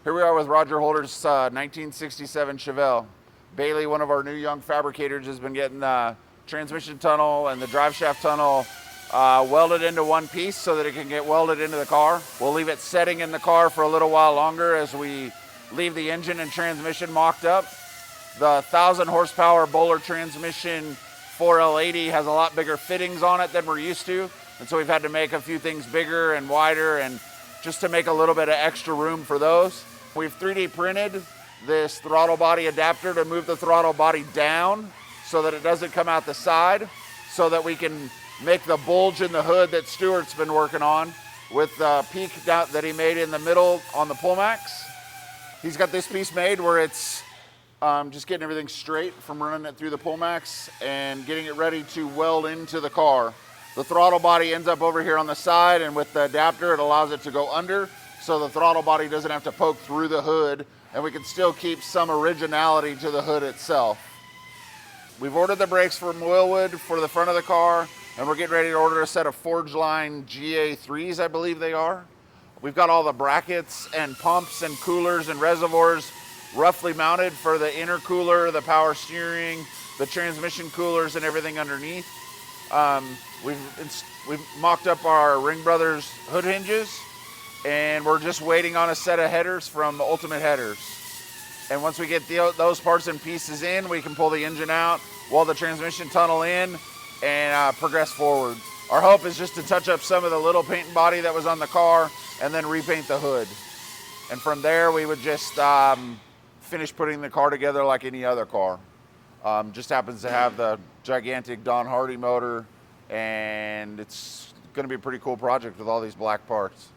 Here we are with Rodger Holder's 1967 Chevelle. Bailey, one of our new young fabricators, has been getting the transmission tunnel and the drive shaft tunnel welded into one piece so that it can get welded into the car. We'll leave it setting in the car for a little while longer as we leave the engine and transmission mocked up. The 1,000 horsepower Bowler transmission 4L80 has a lot bigger fittings on it than we're used to, and so we've had to make a few things bigger and wider and just to make a little bit of extra room for those. We've 3D printed this throttle body adapter to move the throttle body down so that it doesn't come out the side, so that we can make the bulge in the hood that Stuart's been working on with the peak that he made in the middle on the Pullmax. He's got this piece made where it's just getting everything straight from running it through the Pullmax and getting it ready to weld into the car. The throttle body ends up over here on the side, and with the adapter it allows it to go under so the throttle body doesn't have to poke through the hood, and we can still keep some originality to the hood itself. We've ordered the brakes from Willwood for the front of the car, and we're getting ready to order a set of Forge Line GA3s, I believe they are. We've got all the brackets and pumps and coolers and reservoirs roughly mounted for the intercooler, the power steering, the transmission coolers, and everything underneath. We've mocked up our Ring Brothers hood hinges, and we're just waiting on a set of headers from Ultimate Headers. And once we get those parts and pieces in, we can pull the engine out, weld the transmission tunnel in, and progress forward. Our hope is just to touch up some of the little paint and body that was on the car and then repaint the hood. And from there, we would just finish putting the car together like any other car. Just happens to have the gigantic Don Hardy motor, and it's going to be a pretty cool project with all these black parts.